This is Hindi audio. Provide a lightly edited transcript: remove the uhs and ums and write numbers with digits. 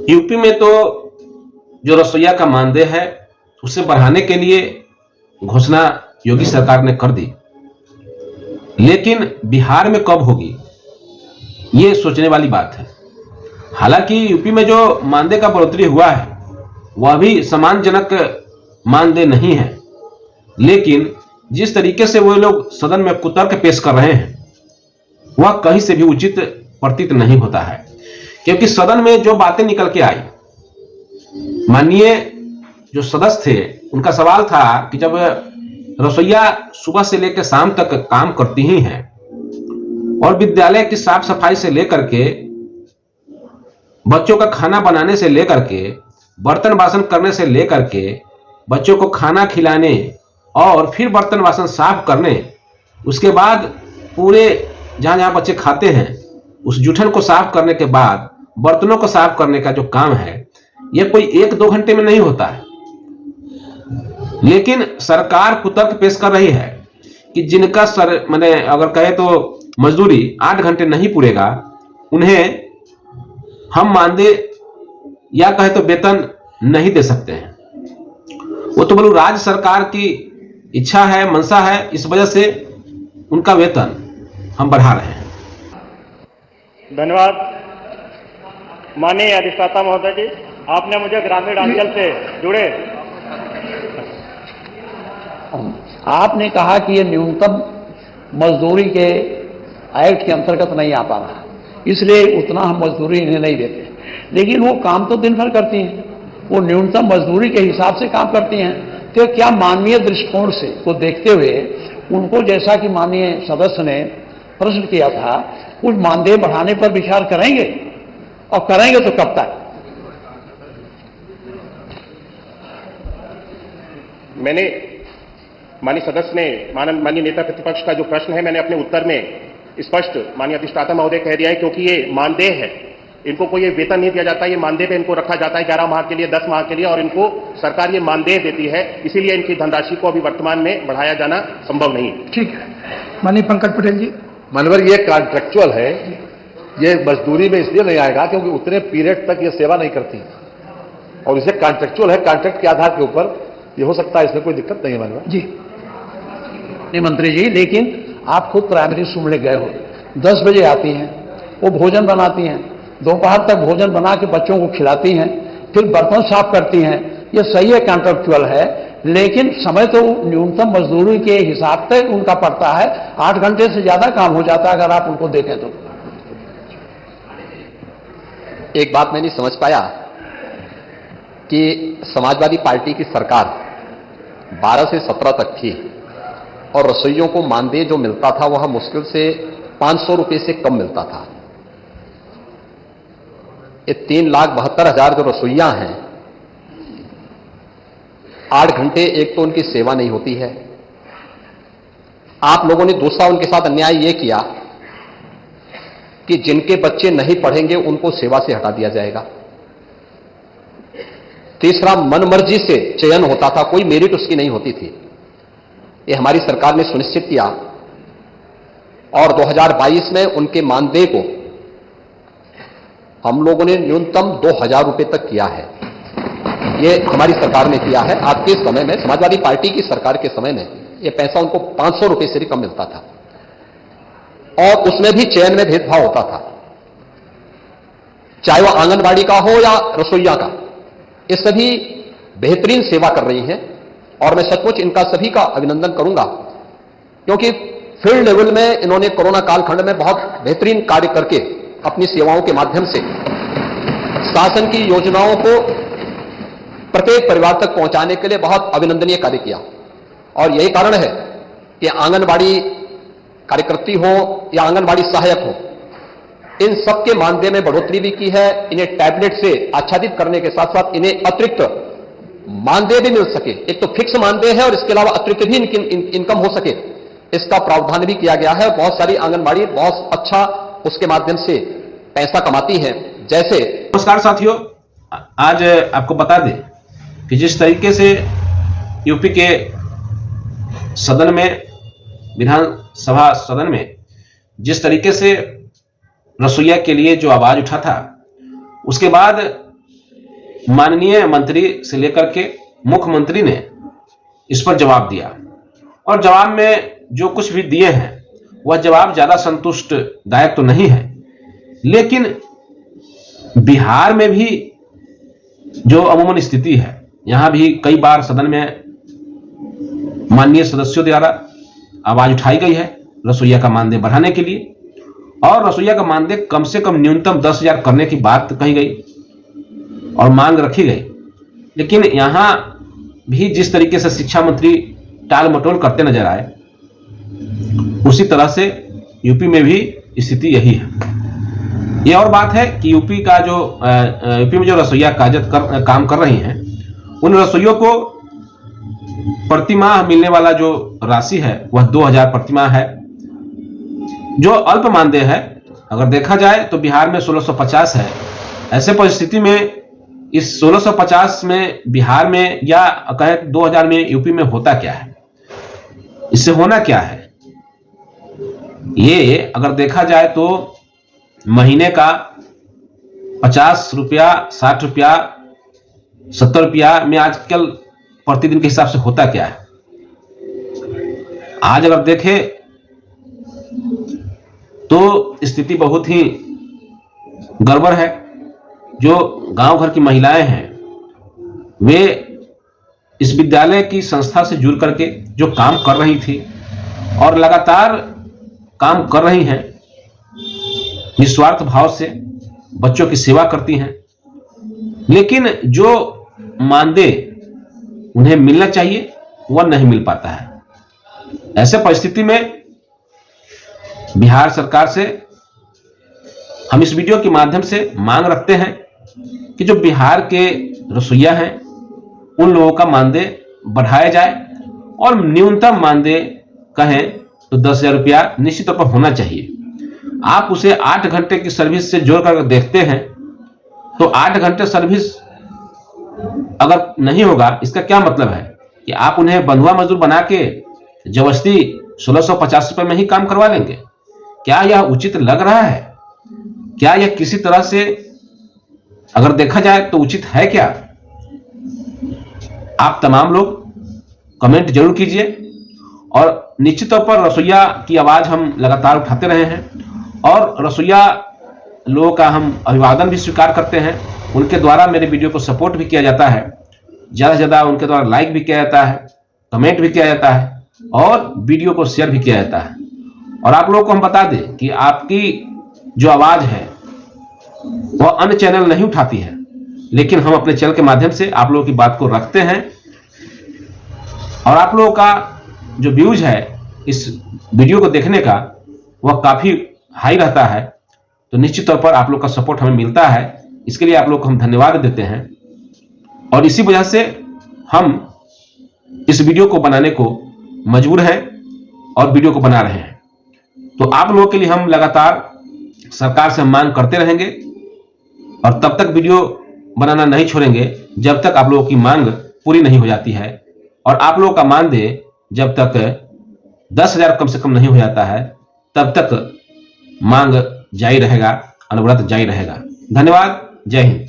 यूपी में तो जो रसोइया का मानदेय है उसे बढ़ाने के लिए घोषणा योगी सरकार ने कर दी, लेकिन बिहार में कब होगी ये सोचने वाली बात है। हालांकि यूपी में जो मानदेय का बढ़ोतरी हुआ है वह भी सम्मानजनक मानदेय नहीं है, लेकिन जिस तरीके से वो लोग सदन में कुतर्क पेश कर रहे हैं वह कहीं से भी उचित प्रतीत नहीं होता है। क्योंकि सदन में जो बातें निकल के आई, माननीय जो सदस्य थे उनका सवाल था कि जब रसोइया सुबह से लेकर शाम तक काम करती ही हैं और विद्यालय की साफ सफाई से लेकर के बच्चों का खाना बनाने से लेकर के बर्तन बासन करने से लेकर के बच्चों को खाना खिलाने और फिर बर्तन बासन साफ करने, उसके बाद पूरे जहां जहां बच्चे खाते हैं उस जूठन को साफ करने के बाद बर्तनों को साफ करने का जो काम है यह कोई 1-2 घंटे में नहीं होता है। लेकिन सरकार कुतर्क पेश कर रही है कि जिनका मैंने अगर कहे तो मजदूरी 8 घंटे नहीं पूरेगा उन्हें हम मानदेय या कहे तो वेतन नहीं दे सकते हैं। वो तो बोलूं राज्य सरकार की इच्छा है, मंशा है, इस वजह से उनका वेतन हम बढ़ा रहे हैं। धन्यवाद। माननीय अधिष्ठाता महोदय जी, आपने मुझे ग्रामीण अंचल से जुड़े आपने कहा कि ये न्यूनतम मजदूरी के एक्ट के अंतर्गत नहीं आ पा रहा, इसलिए उतना हम मजदूरी इन्हें नहीं देते। लेकिन वो काम तो दिन भर करती हैं, वो न्यूनतम मजदूरी के हिसाब से काम करती हैं। तो क्या मानवीय दृष्टिकोण से को देखते हुए उनको, जैसा कि माननीय सदस्य ने प्रश्न किया था, कुछ मानदेय बढ़ाने पर विचार करेंगे, और करेंगे तो कब तक? मैंने माननीय सदस्य ने, माननीय नेता प्रतिपक्ष का जो प्रश्न है, मैंने अपने उत्तर में स्पष्ट माननीय अधिष्ठाता महोदय कह दिया है, क्योंकि ये मानदेय है, इनको कोई ये वेतन नहीं दिया जाता, ये मानदेय पे इनको रखा जाता है 11 माह के लिए, 10 माह के लिए, और इनको सरकार ये मानदेय देती है, इसीलिए इनकी धनराशि को अभी वर्तमान में बढ़ाया जाना संभव नहीं है। ठीक है। माननीय पंकज पटेल जी। मानवर, ये कॉन्ट्रेक्चुअल है, ये मजदूरी में इसलिए नहीं आएगा क्योंकि उतने पीरियड तक ये सेवा नहीं करती, और इसे कॉन्ट्रेक्चुअल है, कॉन्ट्रैक्ट के आधार के ऊपर ये हो सकता है, इसमें कोई दिक्कत नहीं है। मानवर जी मंत्री जी, लेकिन आप खुद प्राइमरी स्कूल में गए हो, 10 बजे आती हैं, वो भोजन बनाती हैं, दोपहर तक भोजन बना के बच्चों को खिलाती हैं, फिर बर्तन साफ करती हैं। ये सही है, कॉन्ट्रेक्चुअल है, लेकिन समय तो न्यूनतम मजदूरी के हिसाब से उनका पड़ता है। 8 घंटे से ज्यादा काम हो जाता है अगर आप उनको देखें तो। एक बात मैं नहीं समझ पाया कि समाजवादी पार्टी की सरकार 12 से 17 तक थी और रसोइयों को मानदेय जो मिलता था वह मुश्किल से 500 रुपए से कम मिलता था। ये 3,72,000 जो रसोइया हैं, 8 घंटे एक तो उनकी सेवा नहीं होती है। आप लोगों ने दूसरा उनके साथ अन्याय यह किया कि जिनके बच्चे नहीं पढ़ेंगे उनको सेवा से हटा दिया जाएगा। तीसरा, मनमर्जी से चयन होता था, कोई मेरिट उसकी नहीं होती थी। ये हमारी सरकार ने सुनिश्चित किया और 2022 में उनके मानदेय को हम लोगों ने न्यूनतम 2,000 रुपए तक किया है। ये हमारी सरकार ने किया है। आपके समय में, समाजवादी पार्टी की सरकार के समय में, ये पैसा उनको 500 रुपए से भी कम मिलता था, और उसमें भी चयन में भेदभाव होता था, चाहे वह आंगनबाड़ी का हो या रसोइया का। ये सभी बेहतरीन सेवा कर रही हैं और मैं सचमुच इनका सभी का अभिनंदन करूंगा, क्योंकि फील्ड लेवल में इन्होंने कोरोना कालखंड में बहुत बेहतरीन कार्य करके अपनी सेवाओं के माध्यम से शासन की योजनाओं को प्रत्येक परिवार तक पहुंचाने के लिए बहुत अभिनंदनीय कार्य किया। और यही कारण है कि आंगनबाड़ी कार्यकर्ती हो या आंगनबाड़ी सहायक हो, इन सबके मानदेय में बढ़ोतरी भी की है। इन्हें टैबलेट से आच्छादित करने के साथ साथ इन्हें अतिरिक्त मानदेय भी मिल सके। एक तो फिक्स मानदेय है और इसके अलावा अतिरिक्त भी इनकम हो सके, इसका प्रावधान भी किया गया है। बहुत सारी आंगनबाड़ी बहुत अच्छा उसके माध्यम से पैसा कमाती हैं। जैसे, नमस्कार साथियों, आज आपको बता दें कि जिस तरीके से यूपी के सदन में, विधानसभा सदन में जिस तरीके से रसोइया के लिए जो आवाज उठा था, उसके बाद माननीय मंत्री से लेकर के मुख्यमंत्री ने इस पर जवाब दिया, और जवाब में जो कुछ भी दिए हैं वह जवाब ज्यादा संतुष्टदायक तो नहीं है। लेकिन बिहार में भी जो अमूमन स्थिति है, यहां भी कई बार सदन में माननीय सदस्यों द्वारा आवाज उठाई गई है रसोइया का मानदेय बढ़ाने के लिए, और रसोइया का मानदेय कम से कम न्यूनतम 10,000 करने की बात कही गई और मांग रखी गई। लेकिन यहां भी जिस तरीके से शिक्षा मंत्री टाल मटोल करते नजर आए, उसी तरह से यूपी में भी स्थिति यही है। यह और बात है कि यूपी में जो रसोइया काम कर रही हैं, उन रसोइयों को प्रति माह मिलने वाला जो राशि है वह 2,000 प्रति माह है, जो अल्प मानदेय है। अगर देखा जाए तो बिहार में 1650 है। ऐसे परिस्थिति में इस 1650 में बिहार में या कहें 2,000 में यूपी में होता क्या है, इससे होना क्या है? ये अगर देखा जाए तो महीने का 50 रुपया, 60 रुपया, 70 रुपया में आजकल प्रतिदिन के हिसाब से होता क्या है। आज अगर देखें तो स्थिति बहुत ही गड़बड़ है। जो गांव घर की महिलाएं हैं, वे इस विद्यालय की संस्था से जुड़ करके जो काम कर रही थी और लगातार काम कर रही हैं, निस्वार्थ भाव से बच्चों की सेवा करती हैं, लेकिन जो मानदेय उन्हें मिलना चाहिए वह नहीं मिल पाता है। ऐसे परिस्थिति में बिहार सरकार से हम इस वीडियो के माध्यम से मांग रखते हैं कि जो बिहार के रसोइया हैं, उन लोगों का मानदेय बढ़ाया जाए, और न्यूनतम मानदेय कहें तो 10,000 रुपया निश्चित तौर पर होना चाहिए। आप उसे 8 घंटे की सर्विस से जोड़ कर देखते हैं तो 8 घंटे सर्विस अगर नहीं होगा, इसका क्या मतलब है कि आप उन्हें बंधुआ मजदूर बना के जबरदस्ती 1650 रुपये में ही काम करवा लेंगे? क्या यह उचित लग रहा है? क्या यह किसी तरह से अगर देखा जाए तो उचित है क्या? आप तमाम लोग कमेंट जरूर कीजिए, और निश्चित तौर पर रसोइया की आवाज हम लगातार उठाते रहे हैं, और रसोइया लोगों का हम अभिवादन भी स्वीकार करते हैं। उनके द्वारा मेरे वीडियो को सपोर्ट भी किया जाता है, ज़्यादा से ज़्यादा उनके द्वारा लाइक भी किया जाता है, कमेंट भी किया जाता है, और वीडियो को शेयर भी किया जाता है। और आप लोगों को हम बता दें कि आपकी जो आवाज़ है वह अन्य चैनल नहीं उठाती है, लेकिन हम अपने चैनल के माध्यम से आप लोगों की बात को रखते हैं, और आप लोगों का जो व्यूज है इस वीडियो को देखने का वह काफ़ी हाई रहता है। तो निश्चित तौर पर आप लोग का सपोर्ट हमें मिलता है, इसके लिए आप लोग को हम धन्यवाद देते हैं, और इसी वजह से हम इस वीडियो को बनाने को मजबूर हैं और वीडियो को बना रहे हैं। तो आप लोगों के लिए हम लगातार सरकार से मांग करते रहेंगे, और तब तक वीडियो बनाना नहीं छोड़ेंगे जब तक आप लोगों की मांग पूरी नहीं हो जाती है, और आप लोगों का मानदेय जब तक 10,000 कम से कम नहीं हो जाता है तब तक मांग जारी रहेगा, अनवरत जारी रहेगा। धन्यवाद। जय हिंद।